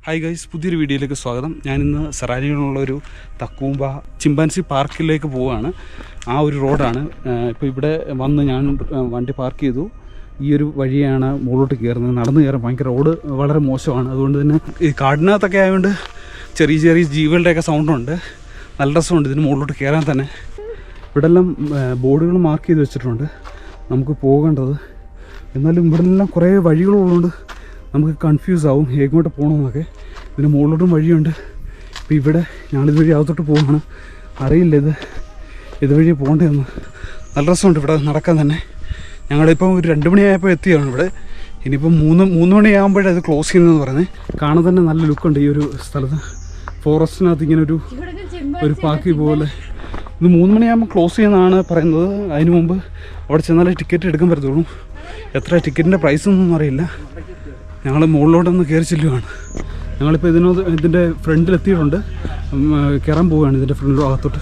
Hi guys, പുതിയൊരു വീഡിയോയിലേക്ക് സ്വാഗതം. ഞാനിന്ന് സെറാലിയിലുള്ളൊരു തക്കൂമ്പ ചിമ്പാൻസി പാർക്കിലേക്ക് പോവുകയാണ്. ആ ഒരു റോഡാണ്. ഇപ്പോൾ ഇവിടെ വന്ന് ഞാൻ വണ്ടി പാർക്ക് ചെയ്തു. ഈ ഒരു വഴിയാണ് മുകളിലോട്ട് കയറുന്നത്. നടന്നു കയറാൻ ഭയങ്കര റോഡ് വളരെ മോശമാണ്. അതുകൊണ്ട് തന്നെ ഈ കാടിനകത്തൊക്കെ ആയതുകൊണ്ട് ചെറിയ ചെറിയ ജീവികളുടെയൊക്കെ സൗണ്ടുണ്ട്. നല്ല രസമുണ്ട് ഇതിന് മുകളിലോട്ട് കയറാൻ തന്നെ. ഇവിടെ എല്ലാം ബോർഡുകൾ മാർക്ക് ചെയ്ത് വെച്ചിട്ടുണ്ട് നമുക്ക് പോകേണ്ടത്. എന്നാലും ഇവിടെ നിന്നെല്ലാം കുറേ വഴികളുള്ളതുകൊണ്ട് നമുക്ക് കൺഫ്യൂസ് ആവും എങ്ങോട്ട് പോകണമെന്നൊക്കെ. ഇതിന് മുകളിലോട്ടും വഴിയുണ്ട്. ഇപ്പോൾ ഇവിടെ ഞാനിതുവഴി അകത്തോട്ട് പോവുകയാണ്. അറിയില്ല ഇതുവഴി പോകേണ്ടതെന്ന്. നല്ല രസമുണ്ട് ഇവിടെ നടക്കാൻ തന്നെ. ഞങ്ങളിപ്പം ഒരു 2 മണിയായപ്പോൾ എത്തിയാണ് ഇവിടെ. ഇനിയിപ്പം 3 മണിയാകുമ്പോഴേ അത് ക്ലോസ് ചെയ്യുന്നതെന്ന് പറയുന്നത്. കാണാൻ തന്നെ നല്ല ലുക്കുണ്ട് ഈ ഒരു സ്ഥലത്ത്. ഫോറസ്റ്റിനകത്ത് ഇങ്ങനെ ഒരു പാർക്കി പോലെ. ഇത് 3 മണിയാകുമ്പോൾ ക്ലോസ് ചെയ്യുന്നതാണ് പറയുന്നത്. അതിന് മുമ്പ് അവിടെ ചെന്നാലേ ടിക്കറ്റ് എടുക്കാൻ പറ്റത്തുള്ളൂ. എത്ര ടിക്കറ്റിൻ്റെ പ്രൈസൊന്നും അറിയില്ല. ഞങ്ങൾ മുകളിലോട്ടൊന്ന് കയറി ചെല്ലുകയാണ്. ഞങ്ങളിപ്പോൾ ഇതിൻ്റെ ഫ്രണ്ടിലെത്തിയിട്ടുണ്ട്. കയറാൻ പോവുകയാണ് ഇതിൻ്റെ ഫ്രണ്ടിലും അകത്തോട്ട്.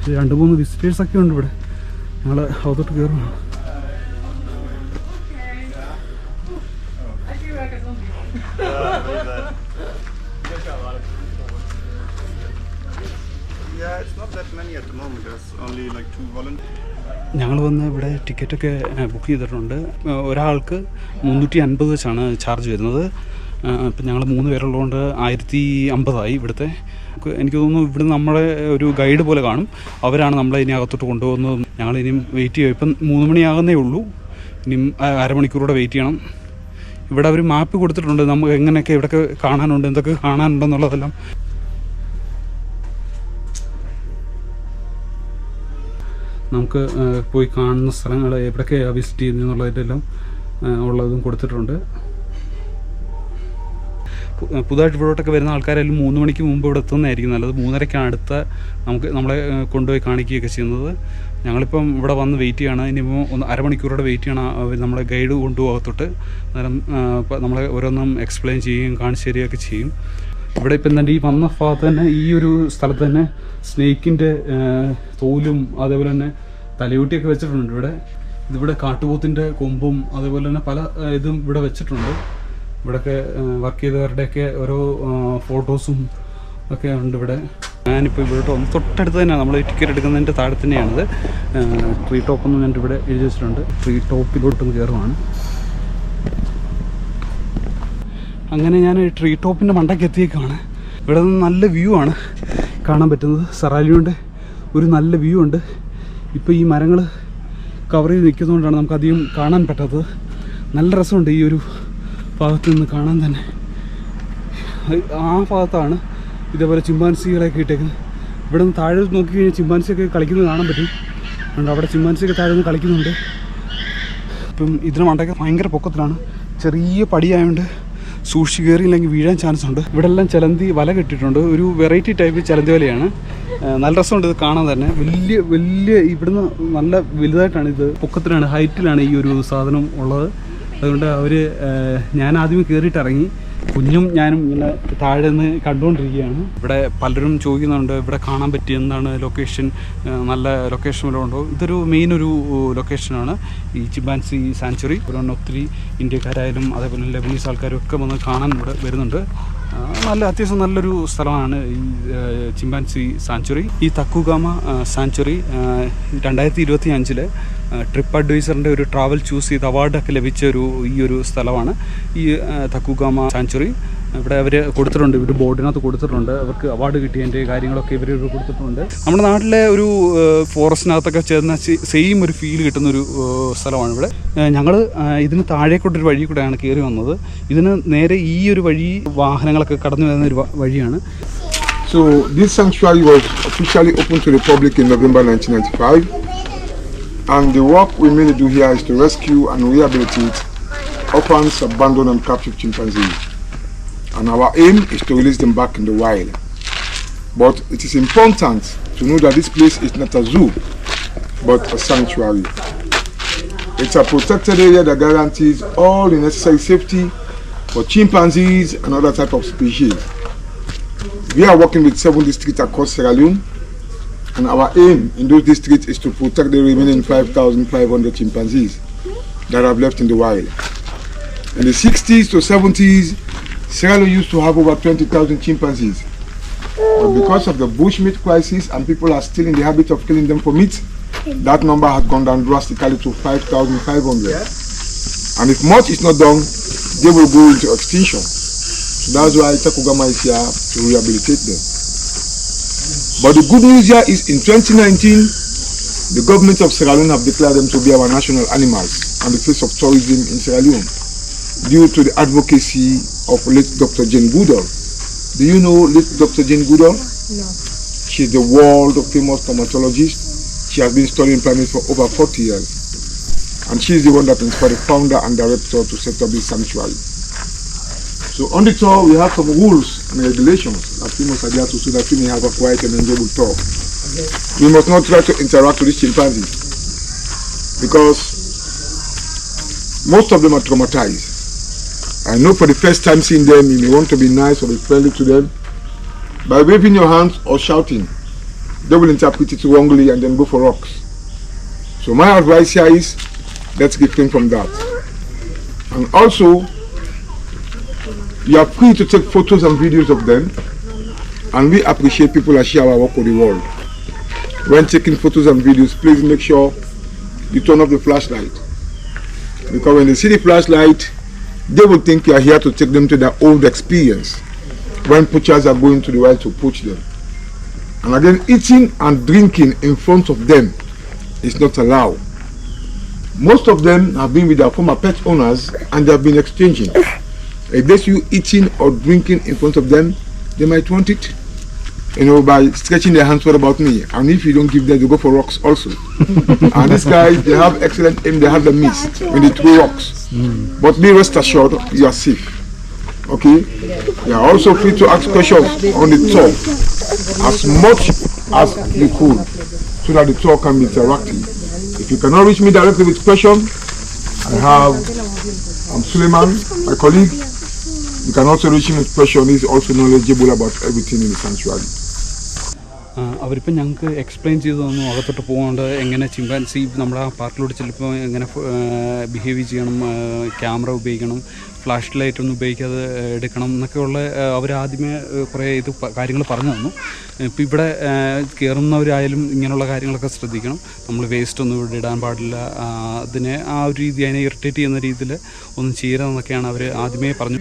2-3 വിസിറ്റേഴ്സൊക്കെ ഉണ്ട് ഇവിടെ. ഞങ്ങൾ അകത്തോട്ട് കയറുകയാണ്. ഞങ്ങൾ വന്ന് ഇവിടെ ടിക്കറ്റൊക്കെ ബുക്ക് ചെയ്തിട്ടുണ്ട്. ഒരാൾക്ക് 350 വെച്ചാണ് ചാർജ് വരുന്നത്. ഇപ്പം ഞങ്ങൾ 3 പേരുള്ളതുകൊണ്ട് 1050 ഇവിടുത്തെ. എനിക്ക് തോന്നുന്നു ഇവിടെ നമ്മളെ ഒരു ഗൈഡ് പോലെ കാണും. അവരാണ് നമ്മളെ ഇനി അകത്തോട്ട് കൊണ്ടുപോകുന്നത്. ഞങ്ങളിനിയും വെയിറ്റ് ചെയ്യും. ഇപ്പം 3 മണിയാകുന്നേ ഉള്ളൂ. ഇനിയും അരമണിക്കൂറൂടെ വെയിറ്റ് ചെയ്യണം. ഇവിടെ അവർ മാപ്പ് കൊടുത്തിട്ടുണ്ട് നമുക്ക് എങ്ങനെയൊക്കെ ഇവിടെയൊക്കെ കാണാനുണ്ട്, എന്തൊക്കെ കാണാനുണ്ടെന്നുള്ളതെല്ലാം. നമുക്ക് പോയി കാണുന്ന സ്ഥലങ്ങൾ എവിടെയൊക്കെയാണ് വിസിറ്റ് ചെയ്യുന്നതെന്നുള്ളതിൻ്റെല്ലാം ഉള്ളതും കൊടുത്തിട്ടുണ്ട്. പുതുതായിട്ട് ഇവിടോട്ടൊക്കെ വരുന്ന ആൾക്കാരെല്ലാം 3 മണിക്ക് മുമ്പ് ഇവിടെ എത്തുന്നതായിരിക്കും നല്ലത്. 3:30 നമ്മളെ കൊണ്ടുപോയി കാണിക്കുകയൊക്കെ ചെയ്യുന്നത്. ഞങ്ങളിപ്പം ഇവിടെ വന്ന് വെയിറ്റ് ചെയ്യണം. ഇനിയിപ്പോൾ അരമണിക്കൂറോടെ വെയിറ്റ് ചെയ്യണം. നമ്മളെ ഗൈഡ് കൊണ്ടുപോകത്തോട്ട്. അന്നേരം നമ്മളെ ഓരോന്നും എക്സ്പ്ലെയിൻ ചെയ്യുകയും കാണിച്ചു തരികയൊക്കെ ചെയ്യും. ഇവിടെ ഇപ്പം തന്നെ ഈ വന്ന ഭാഗത്ത് തന്നെ ഈ ഒരു സ്ഥലത്ത് തന്നെ സ്നേക്കിൻ്റെ തോലും അതേപോലെ തന്നെ തലയൂട്ടിയൊക്കെ വെച്ചിട്ടുണ്ട് ഇവിടെ. ഇതിവിടെ കാട്ടുപോത്തിൻ്റെ കൊമ്പും അതേപോലെ തന്നെ പല ഇതും ഇവിടെ വെച്ചിട്ടുണ്ട്. ഇവിടെയൊക്കെ വർക്ക് ചെയ്തവരുടെയൊക്കെ ഓരോ ഫോട്ടോസും ഒക്കെ ഉണ്ട് ഇവിടെ. ഞാനിപ്പോൾ ഇവിടോട്ട് വന്ന് തൊട്ടടുത്ത് തന്നെയാണ് നമ്മൾ ടിക്കറ്റ് എടുക്കുന്നതിൻ്റെ താഴെ തന്നെയാണിത്. ട്രീ ടോപ്പൊന്നും ഞാൻ ഇവിടെ എഴുതി വെച്ചിട്ടുണ്ട്. ട്രീ ടോപ്പിലോട്ടൊന്ന് കയറുവാണ്. അങ്ങനെ ഞാൻ ട്രീ ടോപ്പിൻ്റെ മണ്ടയ്ക്ക് എത്തിയേക്കാണ്. ഇവിടെ നിന്ന് നല്ല വ്യൂ ആണ് കാണാൻ പറ്റുന്നത്. സെറാലിയുടെ ഒരു നല്ല വ്യൂ ഉണ്ട്. ഇപ്പോൾ ഈ മരങ്ങൾ കവർ ചെയ്ത് നിൽക്കുന്നതുകൊണ്ടാണ് നമുക്കധികം കാണാൻ പറ്റാത്തത്. നല്ല രസമുണ്ട് ഈ ഒരു ഭാഗത്ത് നിന്ന് കാണാൻ തന്നെ. ആ ഭാഗത്താണ് ഇതേപോലെ ചിമ്പാൻസികളൊക്കെ ഇട്ടേക്കുന്നത്. ഇവിടെ നിന്ന് താഴെ നോക്കി കഴിഞ്ഞാൽ ചിമ്പാൻസിയൊക്കെ കളിക്കുന്നത് കാണാൻ പറ്റും. അതുകൊണ്ട് അവിടെ ചിമ്പാൻസിയൊക്കെ താഴെ നിന്ന് കളിക്കുന്നുണ്ട്. ഇപ്പം ഇതിന് മണ്ടയ്ക്ക് ഭയങ്കര പൊക്കത്തിലാണ്. ചെറിയ പടിയായതുകൊണ്ട് സൂക്ഷിച്ച് കയറിയില്ലെങ്കിൽ വീഴാൻ ചാൻസ് ഉണ്ട്. ഇവിടെ എല്ലാം ചിലന്തി വല കെട്ടിയിട്ടുണ്ട്. ഒരു വെറൈറ്റി ടൈപ്പ് ചിലന്തി വലയാണ്. നല്ല രസമുണ്ട് ഇത് കാണാൻ തന്നെ. വലിയ ഇവിടുന്ന് നല്ല വലുതായിട്ടാണ് ഇത്. പൊക്കത്തിലാണ്, ഹൈറ്റിലാണ് ഈ ഒരു സാധനം ഉള്ളത്. അതുകൊണ്ട് ഞാൻ ആദ്യമേ കയറിയിട്ട് ഇറങ്ങി. കുഞ്ഞും ഞാനും ഇങ്ങനെ താഴെ നിന്ന് കണ്ടുകൊണ്ടിരിക്കുകയാണ്. ഇവിടെ പലരും ചോദിക്കുന്നുണ്ട് ഇവിടെ കാണാൻ പറ്റിയ എന്താണ് ലൊക്കേഷൻ, നല്ല ലൊക്കേഷൻ വല്ലതും ഉണ്ടോ. ഇതൊരു മെയിൻ ഒരു ലൊക്കേഷനാണ് ഈ ചിമ്പാൻസി സാങ്ച്വറി. അതുകൊണ്ട് ഒത്തിരി ഇന്ത്യക്കാരായാലും അതേപോലെ ലെബനീസ് ആൾക്കാരും ഒക്കെ വന്ന് കാണാൻ ഇവിടെ വരുന്നുണ്ട്. അത്യാവശ്യം നല്ലൊരു സ്ഥലമാണ് ഈ ചിമ്പാൻസി സാങ്ച്വറി. ഈ തക്കുഗാമ സാങ്ച്വറി 2025 ട്രിപ്പ് അഡ്വൈസറിൻ്റെ ഒരു ട്രാവൽ ചൂസ് ചെയ്ത് അവാർഡൊക്കെ ലഭിച്ച ഈ ഒരു സ്ഥലമാണ് ഈ തക്കുഗാമ സാങ്ച്വറി. ഇവിടെ അവർ കൊടുത്തിട്ടുണ്ട്, ഇവർ ബോർഡിനകത്ത് കൊടുത്തിട്ടുണ്ട്. അവർക്ക് അവാർഡ് കിട്ടിയതിൻ്റെ കാര്യങ്ങളൊക്കെ ഇവർ കൊടുത്തിട്ടുണ്ട്. നമ്മുടെ നാട്ടിലെ ഒരു ഫോറസ്റ്റിനകത്തൊക്കെ ചേർന്ന സെയിം ഒരു ഫീൽ കിട്ടുന്നൊരു സ്ഥലമാണ് ഇവിടെ. ഞങ്ങൾ ഇതിന് താഴേക്കൊണ്ടൊരു വഴി കൂടെയാണ് കയറി വന്നത്. ഇതിന് നേരെ ഈ ഒരു വഴി വാഹനങ്ങളൊക്കെ കടന്നു വരുന്ന ഒരു വഴിയാണ്. So this sanctuary was officially opened to the public in November 1995, and the work we mainly do here is to rescue and rehabilitate orphans, abandoned and captive chimpanzees. And our aim is to release them back in the wild. But it is important to know that this place is not a zoo, but a sanctuary. It's a protected area that guarantees all the necessary safety for chimpanzees and other types of species. We are working with 7 districts across Sierra Leone, and our aim in those districts is to protect the remaining 5,500 chimpanzees that have left in the wild. In the 60s to 70s, Sierra Leone used to have over 20,000 chimpanzees. But because of the bushmeat crisis and people are still in the habit of killing them for meat, that number has gone down drastically to 5,500. And if much is not done, they will go into extinction. So that's why Takugama is here to rehabilitate them. But the good news here is in 2019, the government of Sierra Leone have declared them to be our national animals and the face of tourism in Sierra Leone due to the advocacy of late Dr. Jane Goodall. Do you know late Dr. Jane Goodall? No. She's the world famous dermatologist. She has been studying primates for over 40 years. And she's the one that inspired the founder and director to set up this sanctuary. So on the tour, we have some rules and regulations that we must adhere to so that we may have a quiet and enjoyable tour. We must not try to interact with these chimpanzees because most of them are traumatized. I know for the first time seeing them, you may want to be nice or be friendly to them. By waving your hands or shouting, they will interpret it wrongly and then go for rocks. So my advice here is, let's refrain from that. And also, you are free to take photos and videos of them, and we appreciate people that share our work with the world. When taking photos and videos, please make sure you turn off the flashlight. Because when they see the flashlight, they will think you are here to take them to their old experience when poachers are going to the wild to poach them. And again, eating and drinking in front of them is not allowed. Most of them have been with their former pet owners and they have been exchanging. If they see you eating or drinking in front of them, they might want it. You know, by stretching their hands, what about me? And if you don't give them, they go for rocks also. And these guys, they have excellent aim, they have the miss when they throw rocks. But be rest assured, you are safe. Okay? You are also free to ask questions on the tour as much as you could so that the tour can be interactive. If you cannot reach me directly with questions, I have Suleiman, my colleague. You can also reach him with questions. He is also knowledgeable about everything in the sanctuary. അവരിപ്പം ഞങ്ങൾക്ക് explain ചെയ്തു തന്നു അകത്തോട്ട് പോകാണ്ട് എങ്ങനെ chimpanzee നമ്മുടെ ആ പാർക്കിലോട്ട് ചിലപ്പോൾ എങ്ങനെ ബിഹേവ് ചെയ്യണം, ക്യാമറ ഉപയോഗിക്കണം, ഫ്ലാഷ് ലൈറ്റ് ഒന്നും ഉപയോഗിക്കാതെ എടുക്കണം എന്നൊക്കെയുള്ള അവരാദ്യമേ കുറേ കാര്യങ്ങൾ പറഞ്ഞു തന്നു. ഇപ്പം ഇവിടെ കയറുന്നവരായാലും ഇങ്ങനെയുള്ള കാര്യങ്ങളൊക്കെ ശ്രദ്ധിക്കണം. നമ്മൾ വേസ്റ്റ് ഒന്നും ഇവിടെ ഇടാൻ പാടില്ല, അതിനെ ആ ഒരു രീതി അതിനെ ഇറിറ്റേറ്റ് ചെയ്യുന്ന രീതിയിൽ ഒന്നും ചെയ്യരുതെന്നൊക്കെയാണ് അവർ ആദ്യമേ പറഞ്ഞു.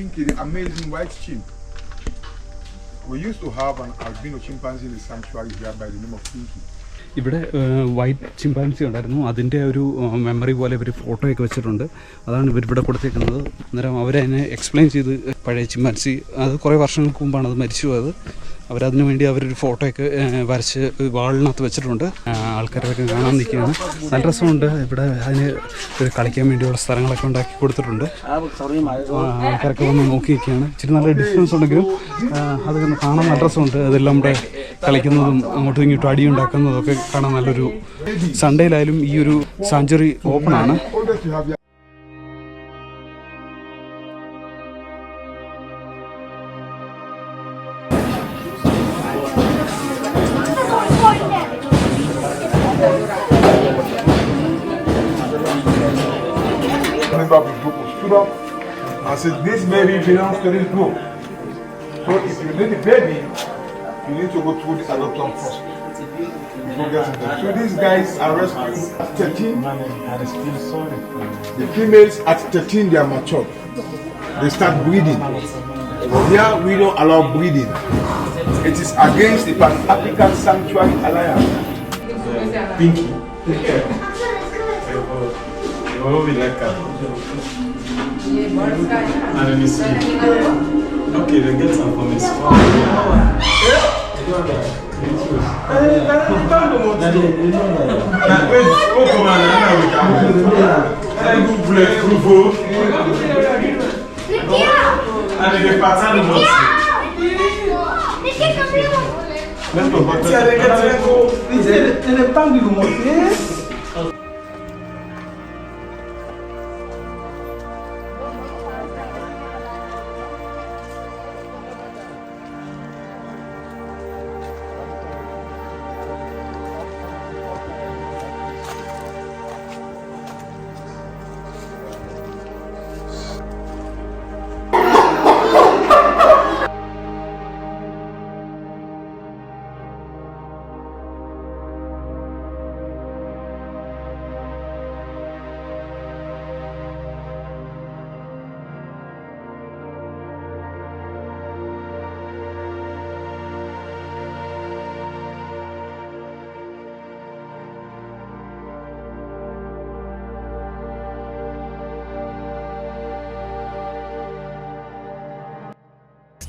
We used to have an albino chimpanzee in the sanctuary here by the name of Pinky. ഇവിടെ വൈറ്റ് ചിമ്പാൻസി ഉണ്ടായിരുന്നു, അതിൻ്റെ ഒരു മെമ്മറി പോലെ ഇവർ ഫോട്ടോയൊക്കെ വെച്ചിട്ടുണ്ട്. അതാണ് ഇവരിവിടെ കൊടുത്തേക്കുന്നത്. അന്നേരം അവരതിനെ എക്സ്പ്ലെയിൻ ചെയ്ത് പഴയ ചിമ്പാൻസി അത് കുറേ വർഷങ്ങൾക്ക് മുമ്പാണ് അത് മരിച്ചു പോയത്. അവരതിനു വേണ്ടി അവരൊരു ഫോട്ടോയൊക്കെ വരച്ച് വാളിനകത്ത് വെച്ചിട്ടുണ്ട്. ആൾക്കാരൊക്കെ കാണാൻ നിൽക്കുകയാണ്. നല്ല രസമുണ്ട്. ഇവിടെ അതിന് കളിക്കാൻ വേണ്ടിയുള്ള സ്ഥലങ്ങളൊക്കെ ഉണ്ടാക്കി കൊടുത്തിട്ടുണ്ട്. ആൾക്കാരൊക്കെ വന്ന് നോക്കി നിൽക്കുകയാണ്. ഇച്ചിരി നല്ല ഡിസ്റ്റൻസ് ഉണ്ടെങ്കിലും അതൊക്കെ കാണാൻ നല്ല രസമുണ്ട്. അതെല്ലാം ഇവിടെ കളിക്കുന്നതും അങ്ങോട്ടും ഇങ്ങോട്ടും അടി ഉണ്ടാക്കുന്നതും ഒക്കെ കാണാൻ നല്ലൊരു. സൺഡേയിലായാലും ഈ ഒരു സാഞ്ചുറി ഓപ്പൺ ആണ്. I said, this baby belongs to this group. So if you need the baby, you need to go through the adoption first. So these guys are rescued at 13. The females at 13, they are mature. They start breeding. Here we don't allow breeding. It is against the Pan-African Sanctuary Alliance. Pinky. Oh, we like that. And let me see. Okay, then get some for me.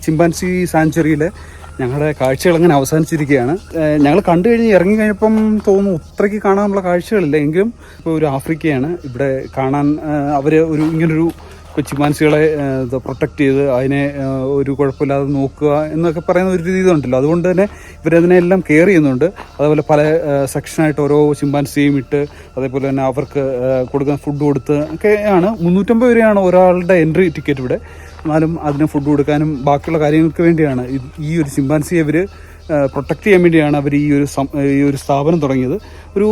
Chimpanzee സാങ്ച്വറിയിലെ ഞങ്ങളുടെ കാഴ്ചകൾ അങ്ങനെ അവസാനിച്ചിരിക്കുകയാണ്. ഞങ്ങൾ കണ്ടു കഴിഞ്ഞ് ഇറങ്ങി കഴിഞ്ഞപ്പം തോന്നുന്നു ഇത്രയ്ക്ക് കാണാനുള്ള കാഴ്ചകളില്ല. എങ്കിലും ഇപ്പോൾ ഒരു ആഫ്രിക്കയാണ് ഇവിടെ കാണാൻ. അവർ ഇങ്ങനൊരു ചിമ്പാൻസികളെ പ്രൊട്ടക്റ്റ് ചെയ്ത് അതിനെ ഒരു കുഴപ്പമില്ലാതെ നോക്കുക എന്നൊക്കെ പറയുന്ന ഒരു രീതി ഉണ്ടല്ലോ. അതുകൊണ്ട് തന്നെ ഇവരതിനെല്ലാം കെയർ ചെയ്യുന്നുണ്ട്. അതേപോലെ പല സെക്ഷനായിട്ട് ഓരോ ചിമ്പാൻസിയും ഇട്ട് അതേപോലെ തന്നെ അവർക്ക് കൊടുക്കാൻ ഫുഡ് കൊടുത്ത് ഒക്കെയാണ്. 350 രൂപയാണ് ഒരാളുടെ എൻട്രി ടിക്കറ്റ് ഇവിടെ. എന്നാലും അതിന് ഫുഡ് കൊടുക്കാനും ബാക്കിയുള്ള കാര്യങ്ങൾക്ക് വേണ്ടിയാണ് ഈ ഒരു ചിമ്പാൻസിയെ ഇവർ പ്രൊട്ടക്റ്റ് ചെയ്യാൻ വേണ്ടിയാണ് അവർ ഈ ഒരു സ്ഥാപനം തുടങ്ങിയത്. ഒരു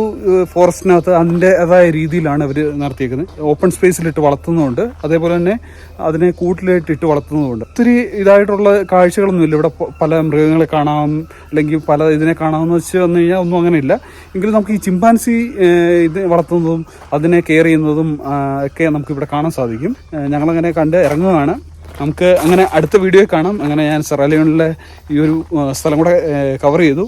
ഫോറസ്റ്റിനകത്ത് അതിൻ്റെതായ രീതിയിലാണ് അവർ നടത്തിയേക്കുന്നത്. ഓപ്പൺ സ്പേസിലിട്ട് വളർത്തുന്നതുകൊണ്ട് അതേപോലെ തന്നെ അതിനെ കൂട്ടിലിട്ടിട്ട് വളർത്തുന്നതുകൊണ്ട് ഒത്തിരി ഇതായിട്ടുള്ള കാഴ്ചകളൊന്നുമില്ല. ഇവിടെ പല മൃഗങ്ങളെ കാണാം അല്ലെങ്കിൽ പല ഇതിനെ കാണാമെന്ന് വെച്ച് വന്നു കഴിഞ്ഞാൽ ഒന്നും അങ്ങനെ ഇല്ല. എങ്കിലും നമുക്ക് ഈ ചിമ്പാൻസി ഇത് വളർത്തുന്നതും അതിനെ കെയർ ചെയ്യുന്നതും ഒക്കെ നമുക്കിവിടെ കാണാൻ സാധിക്കും. ഞങ്ങളങ്ങനെ കണ്ട് ഇറങ്ങുകയാണ്. നമുക്ക് അങ്ങനെ അടുത്ത വീഡിയോ കാണാം. അങ്ങനെ ഞാൻ സെറാലിയോണിലെ ഈ ഒരു സ്ഥലം കൂടെ കവർ ചെയ്തു.